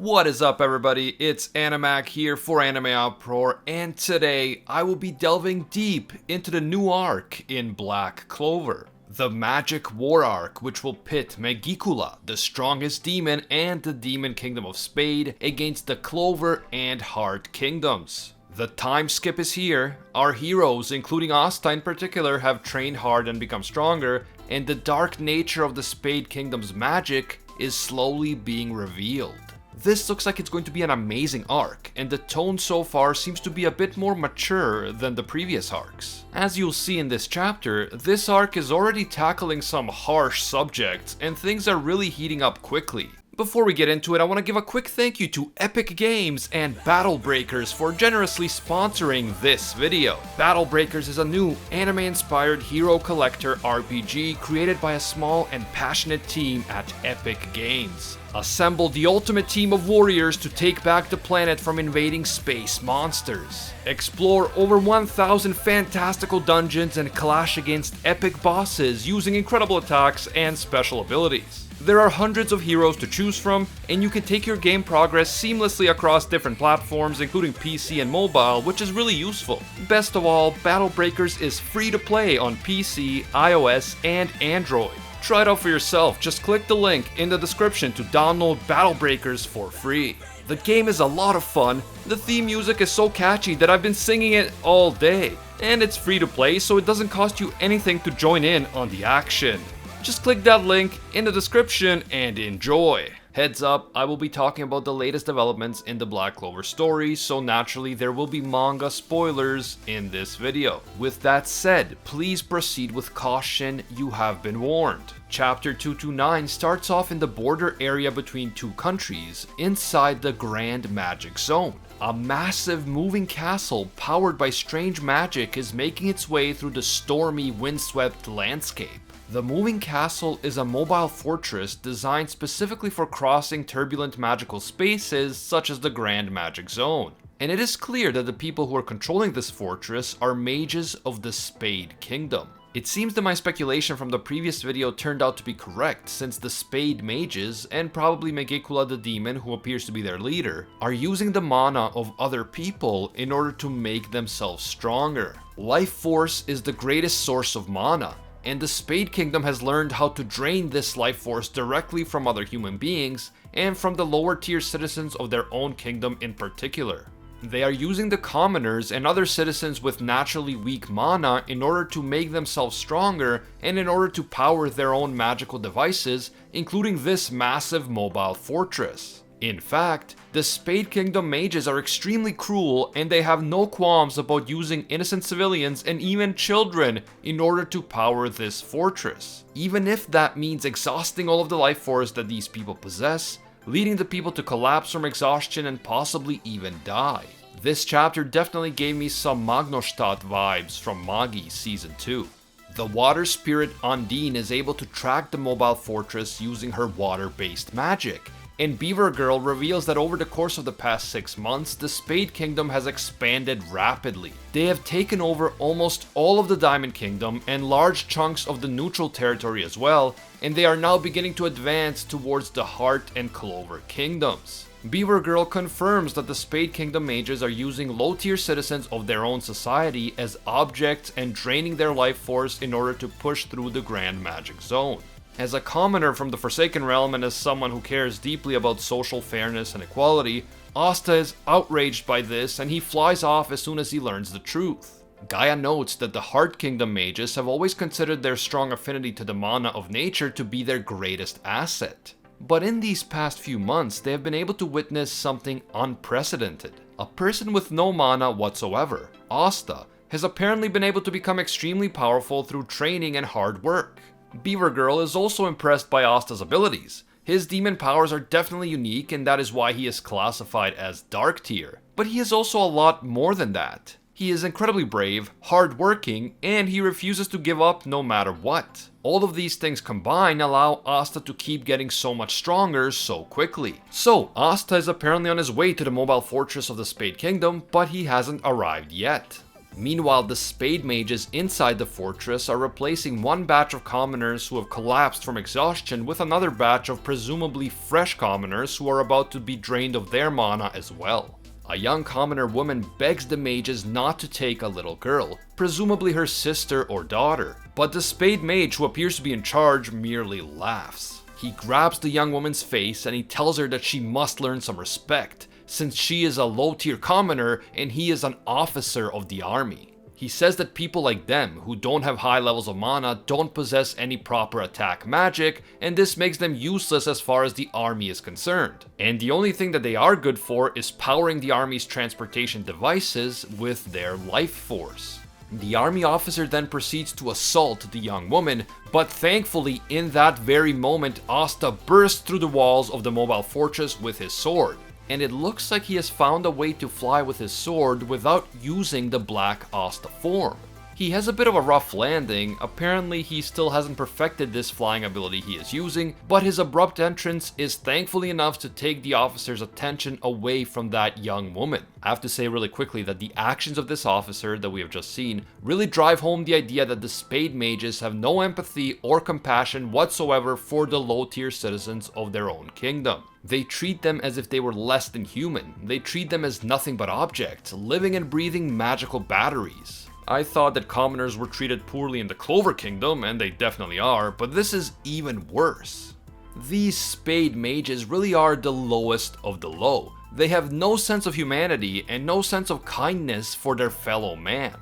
What is up, everybody? It's Animac here for AnimeUproar, and today I will be delving deep into the new arc in Black Clover, the Magic War arc, which will pit Megicula, the Strongest Demon, and the Demon Kingdom of Spade against the Clover and Heart Kingdoms. The time skip is here. Our heroes, including Asta in particular, have trained hard and become stronger, and the dark nature of the Spade Kingdom's magic is slowly being revealed. This looks like it's going to be an amazing arc, and the tone so far seems to be a bit more mature than the previous arcs. As you'll see in this chapter, this arc is already tackling some harsh subjects, and things are really heating up quickly. Before we get into it, I want to give a quick thank you to Epic Games and Battle Breakers for generously sponsoring this video. Battle Breakers is a new anime-inspired hero collector RPG created by a small and passionate team at Epic Games. Assemble the ultimate team of warriors to take back the planet from invading space monsters. Explore over 1,000 fantastical dungeons and clash against epic bosses using incredible attacks and special abilities. There are hundreds of heroes to choose from, and you can take your game progress seamlessly across different platforms, including PC and mobile, which is really useful. Best of all, Battle Breakers is free to play on PC, iOS, and Android. Try it out for yourself, just click the link in the description to download Battle Breakers for free. The game is a lot of fun, the theme music is so catchy that I've been singing it all day, and it's free to play, so it doesn't cost you anything to join in on the action. Just click that link in the description and enjoy. Heads up, I will be talking about the latest developments in the Black Clover story, so naturally there will be manga spoilers in this video. With that said, please proceed with caution, you have been warned. Chapter 229 starts off in the border area between two countries, inside the Grand Magic Zone. A massive moving castle powered by strange magic is making its way through the stormy, windswept landscape. The moving castle is a mobile fortress designed specifically for crossing turbulent magical spaces such as the Grand Magic Zone. And it is clear that the people who are controlling this fortress are mages of the Spade Kingdom. It seems that my speculation from the previous video turned out to be correct, since the Spade mages, and probably Megicula the Demon, who appears to be their leader, are using the mana of other people in order to make themselves stronger. Life force is the greatest source of mana, and the Spade Kingdom has learned how to drain this life force directly from other human beings, and from the lower tier citizens of their own kingdom in particular. They are using the commoners and other citizens with naturally weak mana in order to make themselves stronger and in order to power their own magical devices, including this massive mobile fortress. In fact, the Spade Kingdom mages are extremely cruel, and they have no qualms about using innocent civilians and even children in order to power this fortress, even if that means exhausting all of the life force that these people possess, leading the people to collapse from exhaustion and possibly even die. This chapter definitely gave me some Magnostadt vibes from Magi Season 2. The water spirit Undine is able to track the mobile fortress using her water-based magic, and Beaver Girl reveals that over the course of the past 6 months, the Spade Kingdom has expanded rapidly. They have taken over almost all of the Diamond Kingdom and large chunks of the neutral territory as well, and they are now beginning to advance towards the Heart and Clover Kingdoms. Beaver Girl confirms that the Spade Kingdom mages are using low-tier citizens of their own society as objects and draining their life force in order to push through the Grand Magic Zone. As a commoner from the Forsaken Realm and as someone who cares deeply about social fairness and equality, Asta is outraged by this and he flies off as soon as he learns the truth. Gaia notes that the Heart Kingdom mages have always considered their strong affinity to the mana of nature to be their greatest asset. But in these past few months, they have been able to witness something unprecedented. A person with no mana whatsoever, Asta, has apparently been able to become extremely powerful through training and hard work. Beaver Girl is also impressed by Asta's abilities. His demon powers are definitely unique, and that is why he is classified as Dark Tier. But he is also a lot more than that. He is incredibly brave, hardworking, and he refuses to give up no matter what. All of these things combined allow Asta to keep getting so much stronger so quickly. So, Asta is apparently on his way to the mobile fortress of the Spade Kingdom, but he hasn't arrived yet. Meanwhile, the Spade mages inside the fortress are replacing one batch of commoners who have collapsed from exhaustion with another batch of presumably fresh commoners who are about to be drained of their mana as well. A young commoner woman begs the mages not to take a little girl, presumably her sister or daughter, but the Spade mage who appears to be in charge merely laughs. He grabs the young woman's face and he tells her that she must learn some respect, since she is a low-tier commoner and he is an officer of the army. He says that people like them, who don't have high levels of mana, don't possess any proper attack magic, and this makes them useless as far as the army is concerned. And the only thing that they are good for is powering the army's transportation devices with their life force. The army officer then proceeds to assault the young woman, but thankfully in that very moment Asta bursts through the walls of the mobile fortress with his sword. And it looks like he has found a way to fly with his sword without using the Black Asta form. He has a bit of a rough landing, apparently he still hasn't perfected this flying ability he is using, but his abrupt entrance is thankfully enough to take the officer's attention away from that young woman. I have to say really quickly that the actions of this officer that we have just seen really drive home the idea that the Spade mages have no empathy or compassion whatsoever for the low-tier citizens of their own kingdom. They treat them as if they were less than human. They treat them as nothing but objects, living and breathing magical batteries. I thought that commoners were treated poorly in the Clover Kingdom, and they definitely are, but this is even worse. These Spade mages really are the lowest of the low. They have no sense of humanity and no sense of kindness for their fellow man.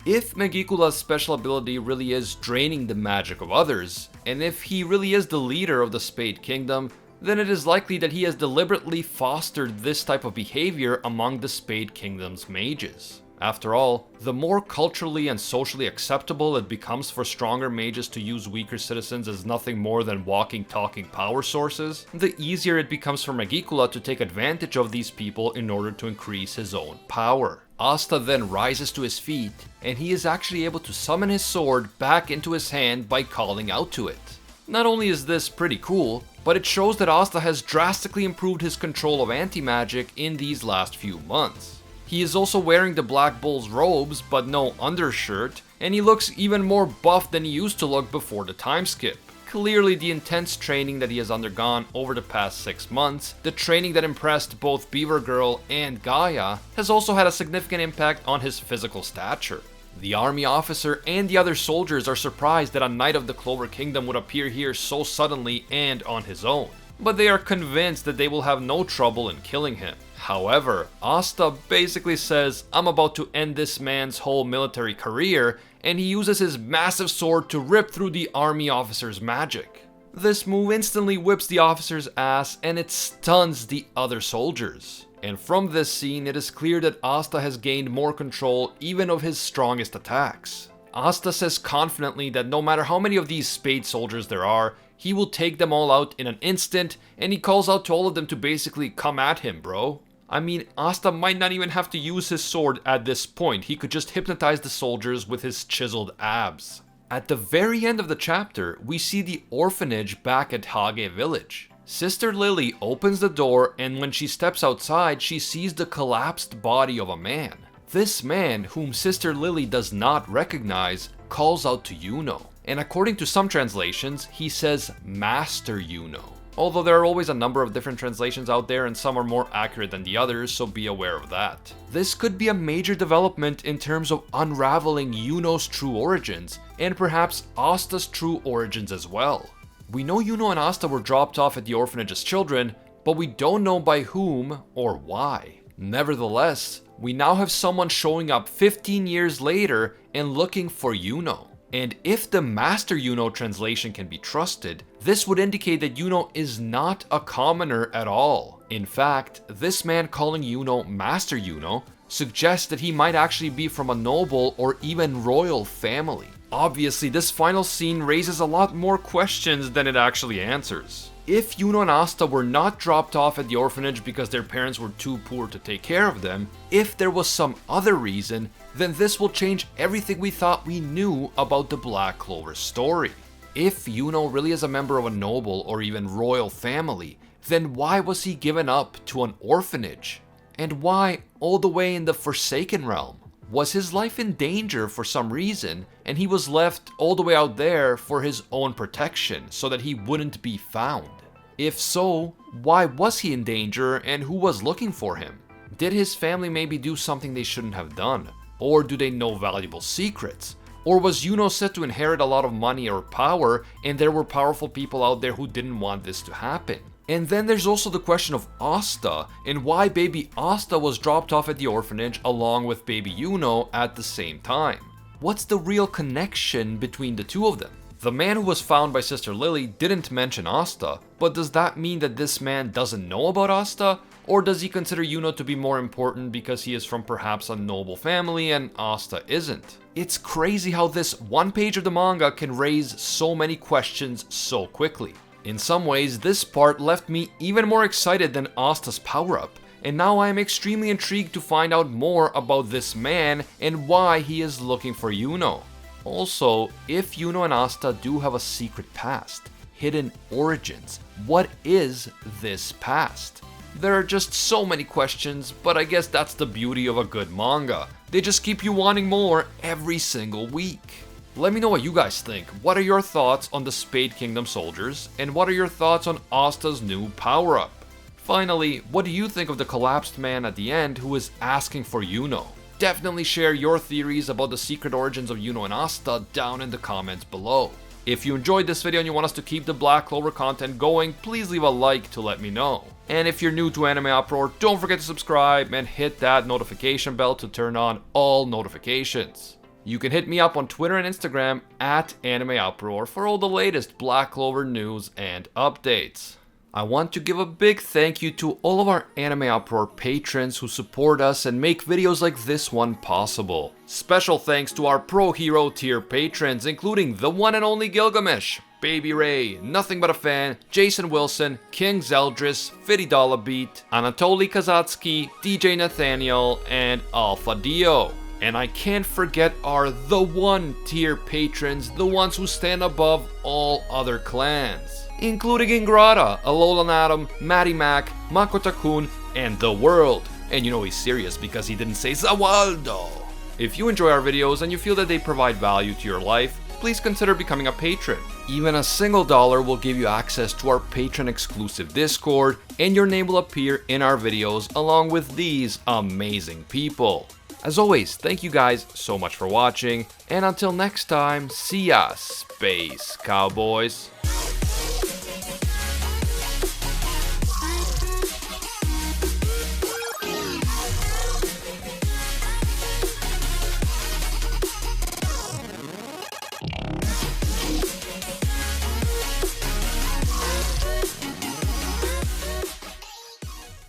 If Megicula's special ability really is draining the magic of others, and if he really is the leader of the Spade Kingdom, then it is likely that he has deliberately fostered this type of behavior among the Spade Kingdom's mages. After all, the more culturally and socially acceptable it becomes for stronger mages to use weaker citizens as nothing more than walking, talking power sources, the easier it becomes for Megicula to take advantage of these people in order to increase his own power. Asta then rises to his feet, and he is actually able to summon his sword back into his hand by calling out to it. Not only is this pretty cool, but it shows that Asta has drastically improved his control of anti-magic in these last few months. He is also wearing the Black Bull's robes, but no undershirt, and he looks even more buff than he used to look before the time skip. Clearly the intense training that he has undergone over the past 6 months, the training that impressed both Beaver Girl and Gaia, has also had a significant impact on his physical stature. The army officer and the other soldiers are surprised that a knight of the Clover Kingdom would appear here so suddenly and on his own, but they are convinced that they will have no trouble in killing him. However, Asta basically says, "I'm about to end this man's whole military career," and he uses his massive sword to rip through the army officer's magic. This move instantly whips the officer's ass and it stuns the other soldiers. And from this scene, it is clear that Asta has gained more control even of his strongest attacks. Asta says confidently that no matter how many of these Spade soldiers there are, he will take them all out in an instant, and he calls out to all of them to basically come at him, bro. I mean, Asta might not even have to use his sword at this point, he could just hypnotize the soldiers with his chiseled abs. At the very end of the chapter, we see the orphanage back at Hage village. Sister Lily opens the door, and when she steps outside, she sees the collapsed body of a man. This man, whom Sister Lily does not recognize, calls out to Yuno. And according to some translations, he says Master Yuno. Although there are always a number of different translations out there and some are more accurate than the others, so be aware of that. This could be a major development in terms of unraveling Yuno's true origins, and perhaps Asta's true origins as well. We know Yuno and Asta were dropped off at the orphanage as children, but we don't know by whom or why. Nevertheless, we now have someone showing up 15 years later and looking for Yuno. And if the Master Yuno translation can be trusted, this would indicate that Yuno is not a commoner at all. In fact, this man calling Yuno Master Yuno suggests that he might actually be from a noble or even royal family. Obviously, this final scene raises a lot more questions than it actually answers. If Yuno and Asta were not dropped off at the orphanage because their parents were too poor to take care of them, if there was some other reason, then this will change everything we thought we knew about the Black Clover story. If Yuno really is a member of a noble or even royal family, then why was he given up to an orphanage? And why all the way in the Forsaken Realm? Was his life in danger for some reason, and he was left all the way out there for his own protection so that he wouldn't be found? If so, why was he in danger and who was looking for him? Did his family maybe do something they shouldn't have done? Or do they know valuable secrets? Or was Yuno set to inherit a lot of money or power and there were powerful people out there who didn't want this to happen? And then there's also the question of Asta and why baby Asta was dropped off at the orphanage along with baby Yuno at the same time. What's the real connection between the two of them? The man who was found by Sister Lily didn't mention Asta, but does that mean that this man doesn't know about Asta? Or does he consider Yuno to be more important because he is from perhaps a noble family and Asta isn't? It's crazy how this one page of the manga can raise so many questions so quickly. In some ways, this part left me even more excited than Asta's power-up, and now I am extremely intrigued to find out more about this man and why he is looking for Yuno. Also, if Yuno and Asta do have a secret past, hidden origins, what is this past? There are just so many questions, but I guess that's the beauty of a good manga. They just keep you wanting more every single week. Let me know what you guys think. What are your thoughts on the Spade Kingdom soldiers? And what are your thoughts on Asta's new power-up? Finally, what do you think of the collapsed man at the end who is asking for Yuno? Definitely share your theories about the secret origins of Yuno and Asta down in the comments below. If you enjoyed this video and you want us to keep the Black Clover content going, please leave a like to let me know. And if you're new to AnimeUproar, don't forget to subscribe and hit that notification bell to turn on all notifications. You can hit me up on Twitter and Instagram at AnimeUproar for all the latest Black Clover news and updates. I want to give a big thank you to all of our AnimeUproar patrons who support us and make videos like this one possible. Special thanks to our Pro Hero tier patrons, including the one and only Gilgamesh, Baby Ray, Nothing But a Fan, Jason Wilson, King Zeldris, Fiddy Beat, Anatoly Kazatsky, DJ Nathaniel, and Alpha Dio. And I can't forget our The One tier patrons, the ones who stand above all other clans, including Ingrata, Alolan Adam, Matty Mac, Makotakun, and The World. And you know he's serious because he didn't say Zawaldo. If you enjoy our videos and you feel that they provide value to your life, please consider becoming a patron. Even a single dollar will give you access to our patron exclusive Discord, and your name will appear in our videos along with these amazing people. As always, thank you guys so much for watching, and until next time, see ya, Space Cowboys.